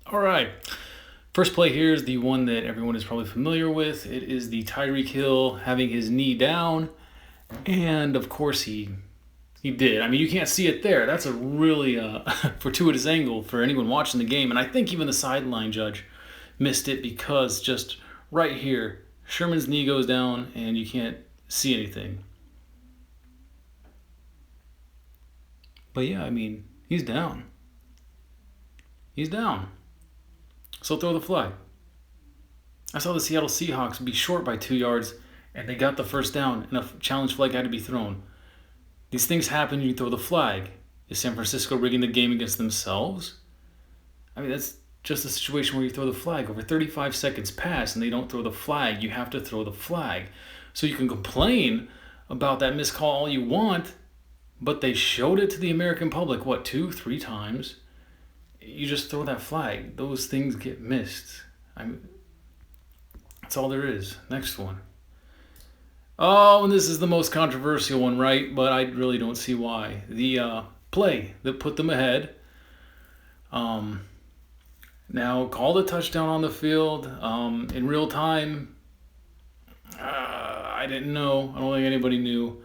All right. First play here is the one that everyone is probably familiar with. It is the Tyreek Hill having his knee down, and of course he did. I mean, you can't see it there. That's a really fortuitous angle for anyone watching the game, and I think even the sideline judge missed it because just right here, Sherman's knee goes down, and you can't see anything. But yeah, I mean, he's down. He's down. So throw the flag. I saw the Seattle Seahawks be short by 2 yards, and they got the first down, and a challenge flag had to be thrown. These things happen, you throw the flag. Is San Francisco rigging the game against themselves? I mean, that's just a situation where you throw the flag. Over 35 seconds pass, and they don't throw the flag. You have to throw the flag. So you can complain about that missed call all you want, but they showed it to the American public, what, 2, 3 times? You just throw that flag. Those things get missed. I mean, that's all there is. Next one. Oh, and this is the most controversial one, right? But I really don't see why. The play that put them ahead. Um, Now called a touchdown on the field in real time. I didn't know. I don't think anybody knew.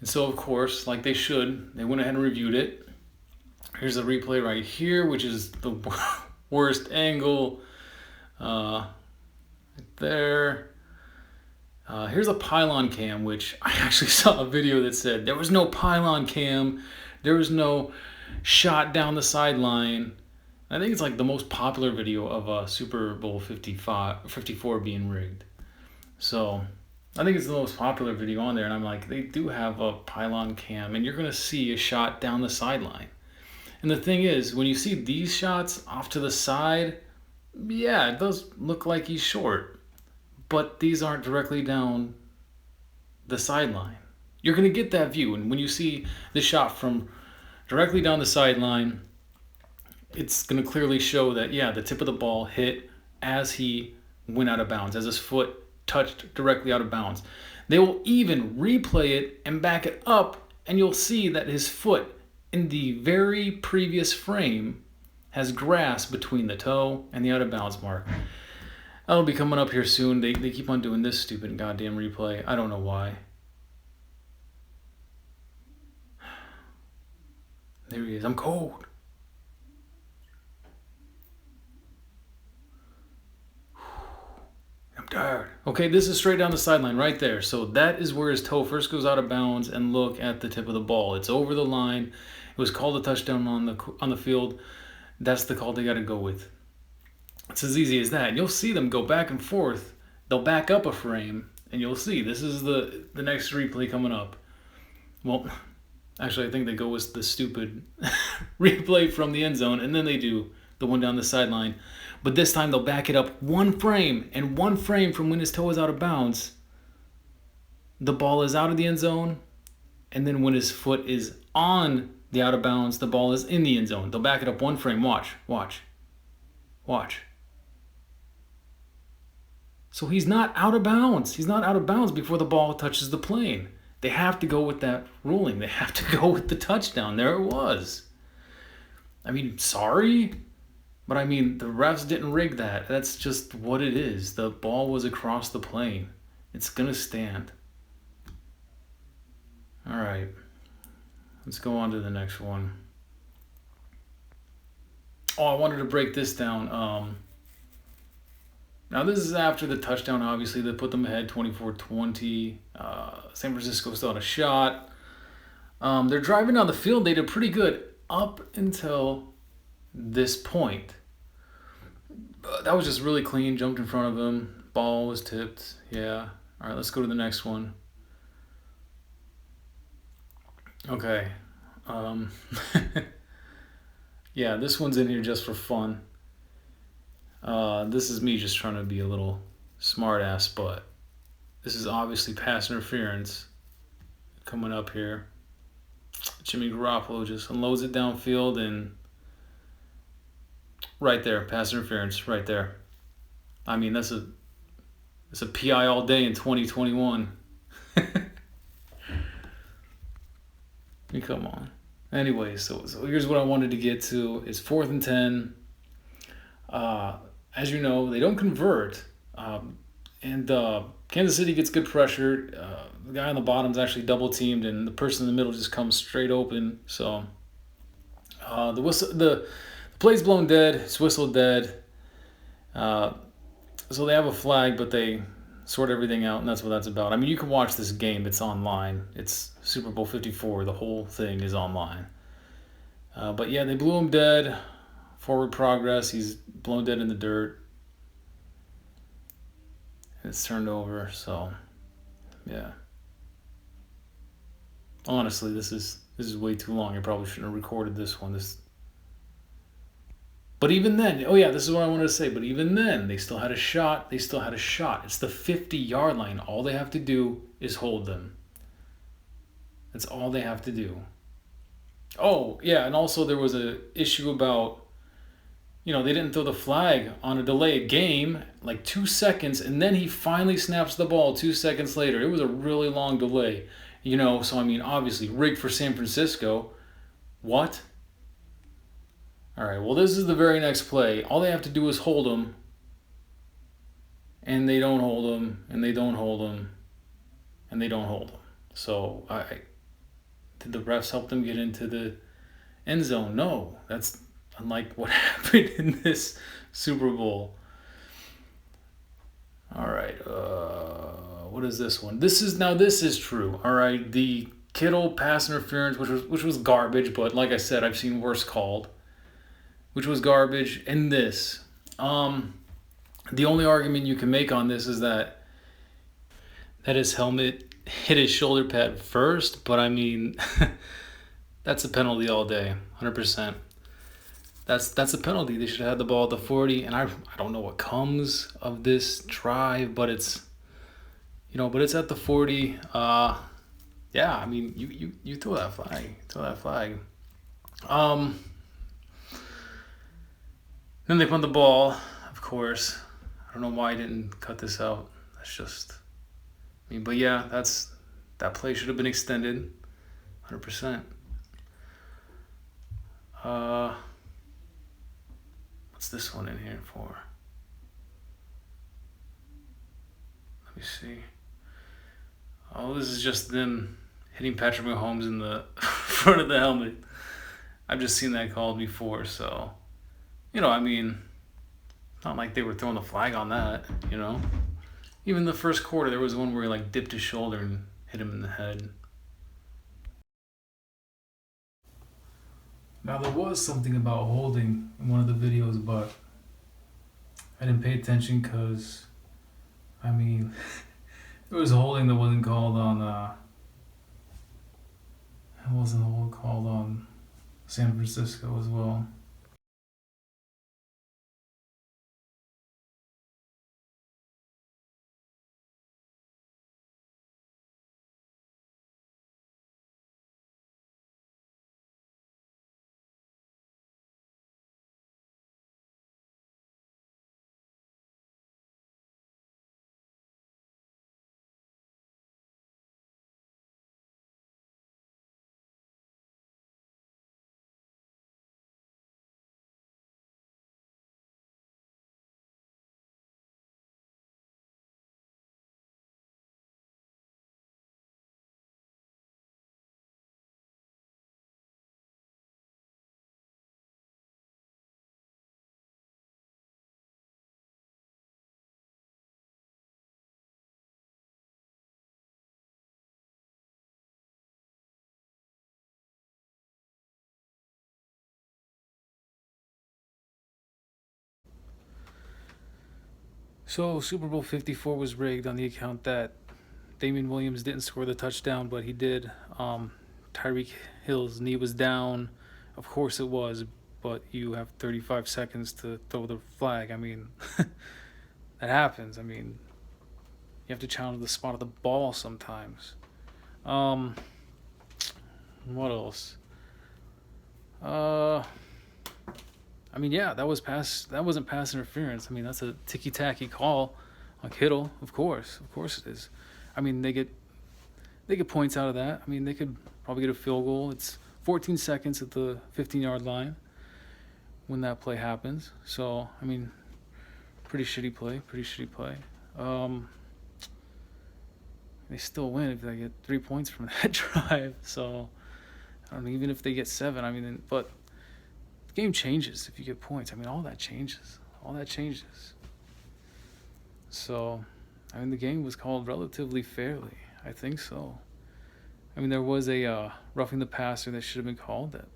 And so, of course, like they should, they went ahead and reviewed it. Here's the replay right here, which is the worst angle. Right there. Here's a pylon cam, which I actually saw a video that said there was no pylon cam, there was no shot down the sideline. I think it's like the most popular video of Super Bowl 54 being rigged. So I think it's the most popular video on there, and I'm like, they do have a pylon cam, and you're gonna see a shot down the sideline. And the thing is, when you see these shots off to the side, yeah, it does look like he's short, but these aren't directly down the sideline. You're going to get that view, and when you see the shot from directly down the sideline, it's going to clearly show that, yeah, the tip of the ball hit as he went out of bounds, as his foot touched directly out of bounds. They will even replay it and back it up, and you'll see that his foot in the very previous frame has grass between the toe and the out of bounds mark. That'll be coming up here soon. They keep on doing this stupid goddamn replay. I don't know why. There he is. I'm cold. I'm tired. Okay, this is straight down the sideline right there. So that is where his toe first goes out of bounds, and look at the tip of the ball. It's over the line. It was called a touchdown on the field. That's the call they got to go with. It's as easy as that. And you'll see them go back and forth. They'll back up a frame, and you'll see this is the next replay coming up. Well, actually, I think they go with the stupid replay from the end zone, and then they do the one down the sideline. But this time they'll back it up one frame, and one frame from when his toe is out of bounds, the ball is out of the end zone, and then when his foot is on the out of bounds, the ball is in the end zone. They'll back it up one frame. Watch. So he's not out of bounds. He's not out of bounds before the ball touches the plane. They have to go with that ruling. They have to go with the touchdown. There it was. I mean, sorry, but I mean, the refs didn't rig that. That's just what it is. The ball was across the plane. It's going to stand. All right. Let's go on to the next one. Oh, I wanted to break this down. Now, this is after the touchdown, obviously. They put them ahead 24-20. San Francisco still had a shot. They're driving down the field. They did pretty good up until this point. That was just really clean. Jumped in front of him. Ball was tipped. Yeah. All right, let's go to the next one. Okay. Yeah, this one's in here just for fun. This is me just trying to be a little smart ass, but this is obviously pass interference coming up here. Jimmy Garoppolo just unloads it downfield, and right there, pass interference right there. I mean, that's a PI all day in 2021. I mean, come on. Anyway, so here's what I wanted to get to. It's 4th and 10. As you know, they don't convert. And Kansas City gets good pressure. The guy on the bottom is actually double teamed, and the person in the middle just comes straight open. So the play's blown dead. It's whistled dead. So they have a flag, but they sort everything out, and that's what that's about. I mean, you can watch this game. It's online. It's Super Bowl 54. The whole thing is online. But yeah, they blew him dead. Forward progress. He's blown dead in the dirt. It's turned over. So, yeah. Honestly, this is way too long. I probably shouldn't have recorded this one. But even then, oh yeah, this is what I wanted to say. But even then, they still had a shot. It's the 50-yard line. All they have to do is hold them. That's all they have to do. Oh yeah, and also there was a issue about, they didn't throw the flag on a delayed game, like 2 seconds, and then he finally snaps the ball 2 seconds later. It was a really long delay. So I mean, obviously, rigged for San Francisco. What? All right, well, this is the very next play. All they have to do is hold them, and they don't hold them, and they don't hold them, and they don't hold them. So, did the refs help them get into the end zone? No. That's unlike what happened in this Super Bowl. All right, what is this one? This is true. All right, the Kittle pass interference, which was garbage, but like I said, I've seen worse called, which was garbage. And this, the only argument you can make on this is that his helmet hit his shoulder pad first, but I mean, that's a penalty all day, 100%. That's a penalty. They should have had the ball at the 40, and I don't know what comes of this drive, but it's at the 40. Yeah, I mean, you throw that flag. Then they punt the ball, of course. I don't know why I didn't cut this out. That's just, but yeah, that play should have been extended, 100%. What's this one in here for? Let me see. Oh, this is just them hitting Patrick Mahomes in the front of the helmet. I've just seen that called before, so, I mean, not like they were throwing the flag on that, Even the first quarter, there was one where he, dipped his shoulder and hit him in the head. Now, there was something about holding in one of the videos, but I didn't pay attention because, I mean, there was a holding that wasn't called on, called on San Francisco as well. So Super Bowl 54 was rigged on the account that Damian Williams didn't score the touchdown, but he did. Tyreek Hill's knee was down. Of course it was, but you have 35 seconds to throw the flag. I mean, that happens. I mean, you have to challenge the spot of the ball sometimes. What else? I mean, yeah, that wasn't pass interference. I mean, that's a ticky-tacky call on Kittle. Of course it is. I mean, they get points out of that. I mean, they could probably get a field goal. It's 14 seconds at the 15-yard line when that play happens. So, I mean, pretty shitty play. They still win if they get 3 points from that drive. So, I don't know, even if they get 7, I mean, but the game changes if you get points. I mean, all that changes. So, I mean, the game was called relatively fairly. I think so. I mean, there was a roughing the passer that should have been called that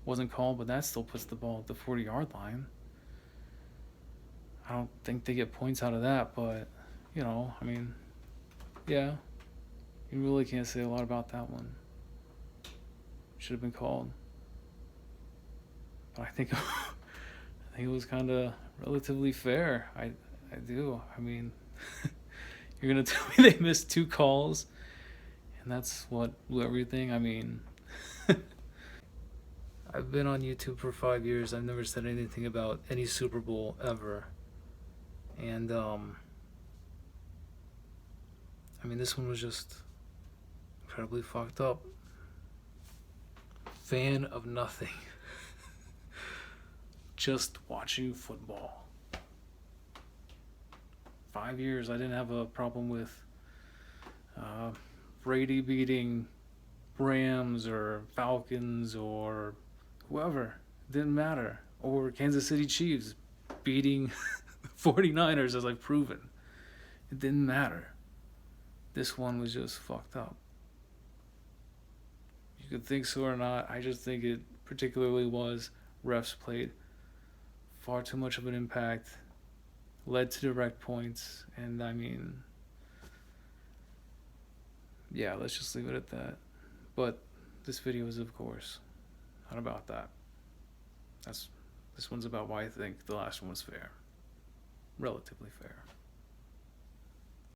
wasn't called, but that still puts the ball at the 40-yard line. I don't think they get points out of that, but, you know, I mean, yeah, you really can't say a lot about that one. Should have been called. But I think it was kind of relatively fair. I do. I mean, you're going to tell me they missed 2 calls, and that's what blew everything? I mean, I've been on YouTube for 5 years. I've never said anything about any Super Bowl ever. And, I mean, this one was just incredibly fucked up. Fan of nothing. Just watching football. 5 years, I didn't have a problem with Brady beating Rams or Falcons or whoever. Didn't matter. Or Kansas City Chiefs beating 49ers, as I've proven. It didn't matter. This one was just fucked up. You could think so or not. I just think it particularly was. Refs played far too much of an impact, led to direct points, and I mean, yeah, let's just leave it at that. But this video is, of course, not about that. This one's about why I think the last one was fair. Relatively fair.